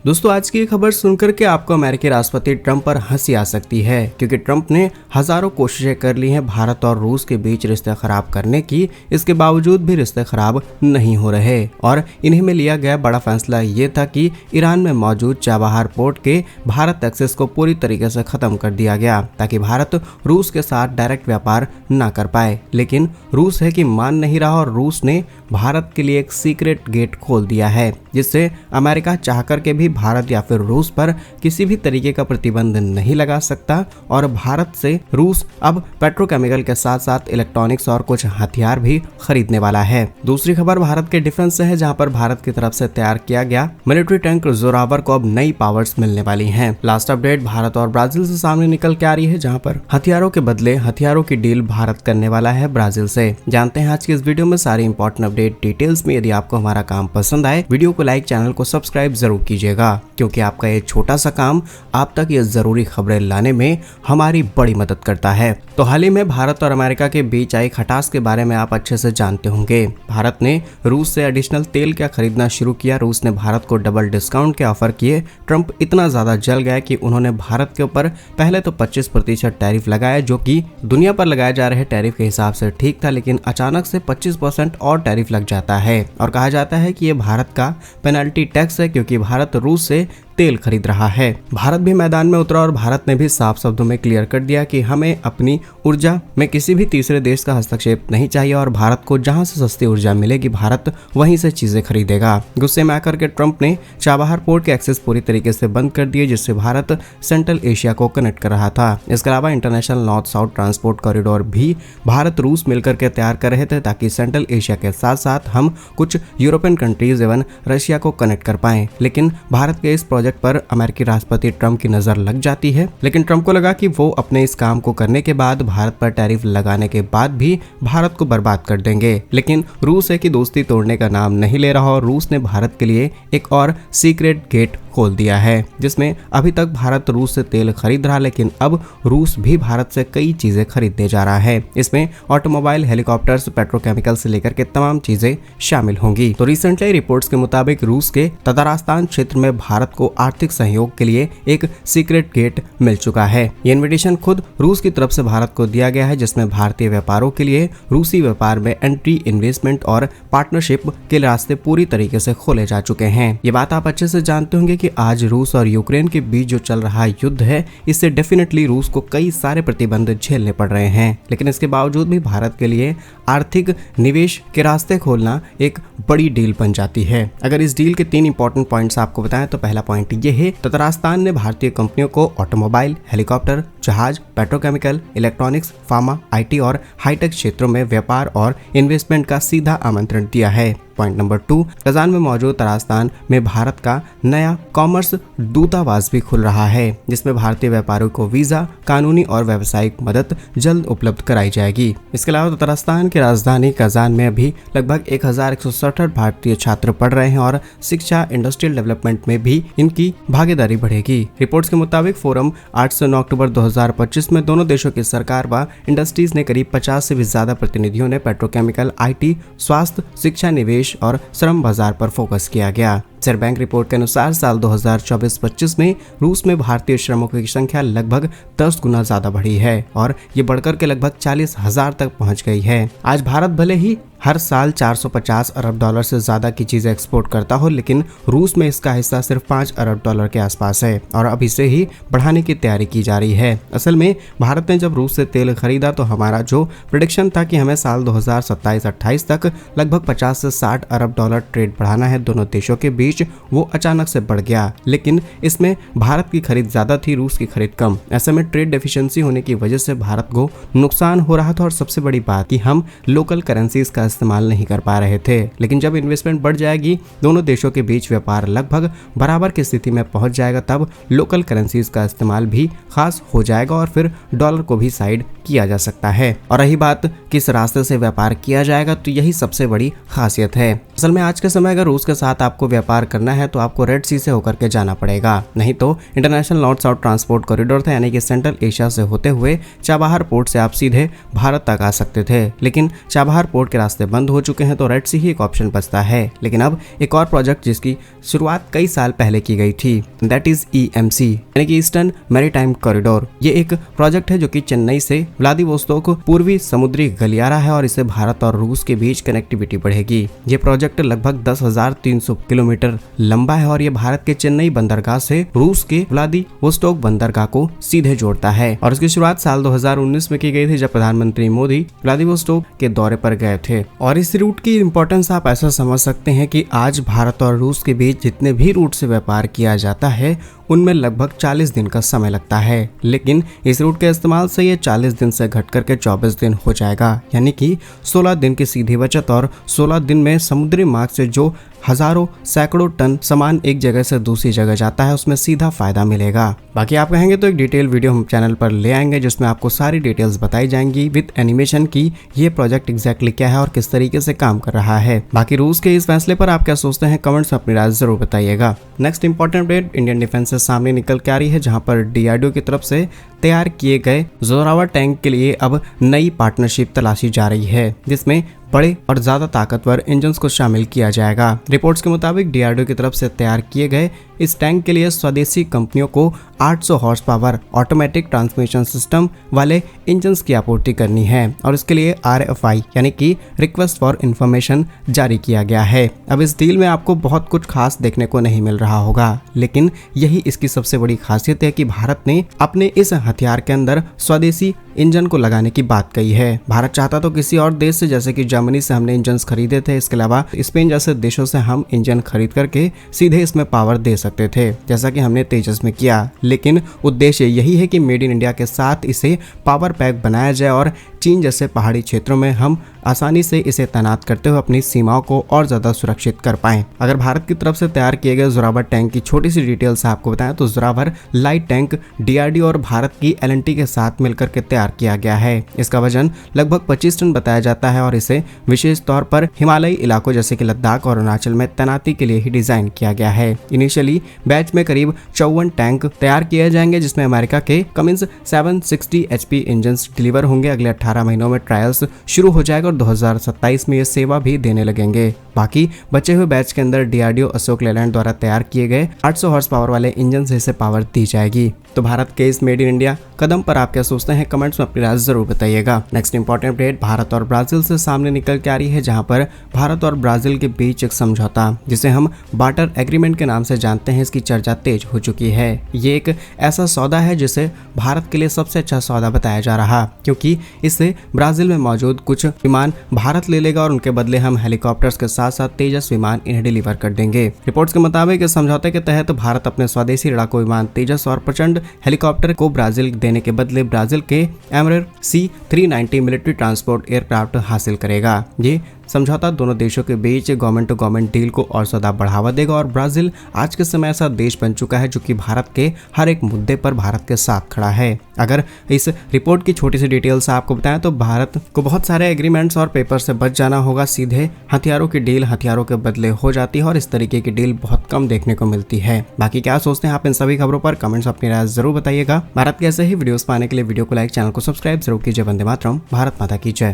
दोस्तों आज की खबर सुनकर के आपको अमेरिकी राष्ट्रपति ट्रंप पर हंसी आ सकती है, क्योंकि ट्रंप ने हजारों कोशिशें कर ली हैं भारत और रूस के बीच रिश्ते खराब करने की। इसके बावजूद भी रिश्ते खराब नहीं हो रहे और इन्हीं में लिया गया बड़ा फैसला ये था कि ईरान में मौजूद चाबहार पोर्ट के भारत एक्सेस को पूरी तरीके से खत्म कर दिया गया, ताकि भारत रूस के साथ डायरेक्ट व्यापार न कर पाए। लेकिन रूस है कि मान नहीं रहा और रूस ने भारत के लिए एक सीक्रेट गेट खोल दिया है, जिससे अमेरिका चाहकर के भी भारत या फिर रूस पर किसी भी तरीके का प्रतिबंध नहीं लगा सकता और भारत से रूस अब पेट्रोकेमिकल के साथ साथ इलेक्ट्रॉनिक्स और कुछ हथियार भी खरीदने वाला है। दूसरी खबर भारत के डिफेंस से है, जहां पर भारत की तरफ से तैयार किया गया मिलिट्री टैंक जोरावर को अब नई पावर्स मिलने वाली हैं। लास्ट अपडेट भारत और ब्राजील से सामने निकल के आ रही है, जहां पर हथियारों के बदले हथियारों की डील भारत करने वाला है ब्राजील से। जानते हैं आज की इस वीडियो में सारी इंपॉर्टेंट अपडेट डिटेल्स में। यदि आपको हमारा काम पसंद आए, वीडियो को लाइक, चैनल को सब्सक्राइब जरूर कीजिएगा, क्योंकि आपका ये छोटा सा काम आप तक ये जरूरी खबरें लाने में हमारी बड़ी मदद करता है। तो हाल ही में भारत और अमेरिका के बीच आई खटास के बारे में आप अच्छे से जानते होंगे। भारत ने रूस से एडिशनल तेल क्या खरीदना शुरू किया। रूस ने भारत को डबल डिस्काउंट के ऑफर किए। ट्रंप इतना ज्यादा जल गया कि उन्होंने भारत के ऊपर पहले तो 25% टैरिफ लगाया, जो कि दुनिया पर लगाए जा रहे टैरिफ के हिसाब से ठीक था, लेकिन अचानक से 25% और टैरिफ लग जाता है और कहा जाता है कि ये भारत का पेनल्टी टैक्स है, क्योंकि भारत रूस से तेल खरीद रहा है। भारत भी मैदान में उतरा और भारत ने भी साफ शब्दों में क्लियर कर दिया कि हमें अपनी ऊर्जा में किसी भी तीसरे देश का हस्तक्षेप नहीं चाहिए और भारत को जहां से सस्ती ऊर्जा मिलेगी भारत वहीं से चीजें खरीदेगा। गुस्से में आकर के ट्रंप ने चाबहार पोर्ट के एक्सेस पूरी तरीके से बंद कर दिए, जिससे भारत सेंट्रल एशिया को कनेक्ट कर रहा था। इसके अलावा international north south transport corridor भी भारत रूस मिलकर के तैयार कर रहे थे, ताकि सेंट्रल एशिया के साथ साथ हम कुछ यूरोपियन कंट्रीज एवं रशिया को कनेक्ट कर पाए। लेकिन भारत के इस प्रोजेक्ट पर अमेरिकी राष्ट्रपति ट्रंप की नजर लग जाती है, लेकिन ट्रंप को लगा कि वो अपने इस काम को करने के बाद भारत पर टैरिफ लगाने के बाद भी भारत को बर्बाद कर देंगे। लेकिन रूस है कि दोस्ती तोड़ने का नाम नहीं ले रहा और रूस ने भारत के लिए एक और सीक्रेट गेट खोल दिया है, जिसमें अभी तक भारत रूस से तेल खरीद रहा, लेकिन अब रूस भी भारत से कई चीजें खरीदने जा रहा है। इसमें ऑटोमोबाइल, हेलीकॉप्टर्स, पेट्रोकेमिकल से लेकर के तमाम चीजें शामिल होंगी। तो रिसेंटली रिपोर्ट्स के मुताबिक रूस के ततारास्तान क्षेत्र में भारत को आर्थिक सहयोग के लिए एक सीक्रेट गेट मिल चुका है। ये इन्विटेशन खुद रूस की तरफ से भारत को दिया गया है, जिसमें भारतीय व्यापारों के लिए रूसी व्यापार में एंट्री, इन्वेस्टमेंट और पार्टनरशिप के रास्ते पूरी तरीके से खोले जा चुके हैं। ये बात आप अच्छे से जानते होंगे कि आज रूस और यूक्रेन के बीच जो चल रहा युद्ध है, इससे डेफिनेटली रूस को कई सारे प्रतिबंध झेलने पड़ रहे हैं। लेकिन इसके बावजूद भी भारत के लिए आर्थिक निवेश के रास्ते खोलना एक बड़ी डील बन जाती है। अगर इस डील के 3 इंपॉर्टेंट पॉइंट्स आपको बताएं तो पहला पॉइंट ये है, ततारास्तान ने भारतीय कंपनियों को ऑटोमोबाइल, हेलीकॉप्टर, जहाज, पेट्रोकेमिकल, इलेक्ट्रॉनिक्स, फार्मा, आईटी और हाईटेक क्षेत्रों में व्यापार और इन्वेस्टमेंट का सीधा आमंत्रण दिया है। पॉइंट नंबर 2, कजान में मौजूद ततारास्तान में भारत का नया कॉमर्स दूतावास भी खुल रहा है, जिसमें भारतीय व्यापारियों को वीजा, कानूनी और व्यावसायिक मदद जल्द उपलब्ध कराई जाएगी। इसके अलावा ततारास्तान की राजधानी कजान में अभी लगभग 1167 भारतीय छात्र पढ़ रहे हैं और शिक्षा, इंडस्ट्रियल डेवलपमेंट में भी इनकी भागीदारी बढ़ेगी। रिपोर्ट्स के मुताबिक फोरम 8 से 9 अक्टूबर 2025 में दोनों देशों की सरकार व इंडस्ट्रीज ने करीब 50 से भी ज्यादा प्रतिनिधियों ने पेट्रोकेमिकल, आईटी, स्वास्थ्य, शिक्षा, निवेश और श्रम बाजार पर फोकस किया गया। रिजर्व बैंक रिपोर्ट के अनुसार साल 2024-25 में रूस में भारतीय श्रमिकों की संख्या लगभग 10 गुना ज्यादा बढ़ी है और ये बढ़कर के लगभग 40,000 तक पहुंच गई है। आज भारत भले ही हर साल 450 अरब डॉलर से ज्यादा की चीजें एक्सपोर्ट करता हो, लेकिन रूस में इसका हिस्सा सिर्फ 5 अरब डॉलर के आसपास है और अब इसे ही बढ़ाने की तैयारी की जा रही है। असल में भारत ने जब रूस से तेल खरीदा तो हमारा जो प्रेडिक्शन था कि हमें साल 2027-28 तक लगभग 50 से 60 अरब डॉलर ट्रेड बढ़ाना है दोनों देशों के बीच, वो अचानक से बढ़ गया। लेकिन इसमें भारत की खरीद ज्यादा थी, रूस की खरीद कम। ऐसे में ट्रेड डेफिशिएंसी होने की वजह से भारत को नुकसान हो रहा था और सबसे बड़ी बात कि हम लोकल करेंसीज का इस्तेमाल नहीं कर पा रहे थे। लेकिन जब इन्वेस्टमेंट बढ़ जाएगी, दोनों देशों के बीच व्यापार लगभग बराबर की स्थिति में पहुंच जाएगा, तब लोकल करेंसीज का इस्तेमाल भी खास हो जाएगा और फिर डॉलर को भी साइड किया जा सकता है। और रही बात किस रास्ते से व्यापार किया जाएगा, तो यही सबसे बड़ी खासियत है। असल में आज के समय अगर रूस के साथ आपको व्यापार पार करना है तो आपको रेड सी से होकर के जाना पड़ेगा, नहीं तो international north south transport corridor था, यानी कि सेंट्रल एशिया से होते हुए चाबहार पोर्ट से आप सीधे भारत तक आ सकते थे। लेकिन चाबहार पोर्ट के रास्ते बंद हो चुके हैं तो रेड सी ही एक ऑप्शन बचता है। लेकिन अब एक और प्रोजेक्ट जिसकी शुरुआत कई साल पहले की गई थी, दैट इज EMC यानी कि ईस्टर्न मैरीटाइम कॉरिडोर। ये एक प्रोजेक्ट है जो कि चेन्नई से व्लादिवोस्तोक पूर्वी समुद्री गलियारा है और इससे भारत और रूस के बीच कनेक्टिविटी बढ़ेगी। ये प्रोजेक्ट लगभग 10,300 किलोमीटर लंबा है और ये भारत के चेन्नई बंदरगाह से रूस के व्लादिवोस्तोक बंदरगाह को सीधे जोड़ता है और इसकी शुरुआत साल 2019 में की गई थी, जब प्रधानमंत्री मोदी व्लादिवोस्तोक के दौरे पर गए थे। और इस रूट की इंपॉर्टेंस आप ऐसा समझ सकते हैं कि आज भारत और रूस के बीच जितने भी रूट से व्यापार किया जाता है उनमें लगभग 40 दिन का समय लगता है, लेकिन इस रूट के इस्तेमाल से ये 40 दिन से घट करके 24 दिन हो जाएगा, यानी कि 16 दिन की सीधी बचत और 16 दिन में समुद्री मार्ग से जो हजारों सैकड़ों टन सामान एक जगह से दूसरी जगह जाता है उसमें सीधा फायदा मिलेगा। बाकी आप कहेंगे तो एक डिटेल वीडियो हम चैनल पर ले आएंगे जिसमें आपको सारी डिटेल्स बताई जाएंगी विद एनिमेशन की ये प्रोजेक्ट एग्जैक्टली क्या है और किस तरीके से काम कर रहा है। बाकी रूस के इस फैसले पर आप क्या सोचते हैं, कमेंट्स में अपनी राय जरूर बताइएगा। Next important update Indian defence से सामने निकल के आ रही है, जहां पर DRDO की तरफ से तैयार किए गए जोरावर टैंक के लिए अब नई पार्टनरशिप तलाशी जा रही है, जिसमें बड़े और ज्यादा ताकतवर इंजन्स को शामिल किया जाएगा। रिपोर्ट्स के मुताबिक DRDO की तरफ से तैयार किए गए इस टैंक के लिए स्वदेशी कंपनियों को 800 horse power automatic transmission system वाले इंजन्स की आपूर्ति करनी है और इसके लिए RFI यानी कि रिक्वेस्ट फॉर इंफॉर्मेशन जारी किया गया है। अब इस डील में आपको बहुत कुछ खास देखने को नहीं मिल रहा होगा, लेकिन यही इसकी सबसे बड़ी खासियत है कि भारत ने अपने इस हथियार के अंदर स्वदेशी इंजन को लगाने की बात कही है। भारत चाहता तो किसी और देश से, जैसे कि जर्मनी से हमने इंजन खरीदे थे, इसके अलावा स्पेन जैसे देशों से हम इंजन खरीद करके सीधे इसमें पावर दे सकते थे, जैसा कि हमने तेजस में किया। लेकिन उद्देश्य यही है कि मेड इन इंडिया के साथ इसे पावर पैक बनाया जाए और चीन जैसे पहाड़ी क्षेत्रों में हम आसानी से इसे तैनात करते हुए अपनी सीमाओं को और ज्यादा सुरक्षित कर पाएं। अगर भारत की तरफ से तैयार किए गए जोरावर टैंक की छोटी सी डिटेल्स आपको बताएं तो जोरावर लाइट टैंक DRDO और भारत की L&T के साथ मिलकर के तैयार किया गया है। इसका वजन लगभग 25 टन बताया जाता है और इसे विशेष तौर पर हिमालयी इलाकों जैसे कि लद्दाख और अरुणाचल में तैनाती के लिए ही डिजाइन किया गया है। इनिशियली बैच में करीब 54 टैंक तैयार किए जाएंगे, जिसमें अमेरिका के कमिंस 760 HP इंजन डिलीवर होंगे। अगले 18 महीनों में ट्रायल्स शुरू हो जाएगा और 2027 में ये सेवा भी देने लगेंगे। बाकी बचे हुए बैच के अंदर DRDO अशोक लेलैंड द्वारा तैयार किए गए 800 हॉर्स पावर वाले इंजन से इसे पावर दी जाएगी। तो भारत के इस मेड इन इंडिया कदम पर आप क्या सोचते हैं, कमेंट्स में अपनी राय जरूर बताइएगा। नेक्स्ट इंपॉर्टेंट अपडेट भारत और ब्राजील से सामने निकल के आ रही है, जहां पर भारत और ब्राजील के बीच एक समझौता जिसे हम बार्टर एग्रीमेंट के नाम से जानते हैं, इसकी चर्चा तेज हो चुकी है। ये एक ऐसा सौदा है जिसे भारत के लिए सबसे अच्छा सौदा बताया जा रहा, क्योंकि इससे ब्राजील में मौजूद कुछ विमान भारत ले लेगा और उनके बदले हम हेलीकॉप्टर्स के साथ साथ तेजस विमान इन्हें डिलीवर कर देंगे। रिपोर्ट्स के मुताबिक इस समझौते के तहत भारत अपने स्वदेशी लड़ाकू विमान तेजस और प्रचंड हेलीकॉप्टर को ब्राजील देने के बदले ब्राजील के एमरेर C-390 मिलिट्री ट्रांसपोर्ट एयरक्राफ्ट हासिल करेगा। ये समझौता दोनों देशों के बीच गवर्नमेंट टू गवर्नमेंट डील को और ज्यादा बढ़ावा देगा और ब्राजील आज के समय ऐसा देश बन चुका है जो कि भारत के हर एक मुद्दे पर भारत के साथ खड़ा है। अगर इस रिपोर्ट की छोटी सी डिटेल्स आपको बताएं तो भारत को बहुत सारे एग्रीमेंट्स और पेपर से बच जाना होगा, सीधे हथियारों की डील हथियारों के बदले हो जाती है और इस तरीके की डील बहुत कम देखने को मिलती है। बाकी क्या सोचते हैं आप इन सभी खबरों पर, कमेंट्स अपनी राय जरूर बताइएगा। भारत के ऐसे ही वीडियोस पाने के लिए वीडियो को लाइक, चैनल को सब्सक्राइब जरूर कीजिए। वंदे मातरम, भारत माता की जय।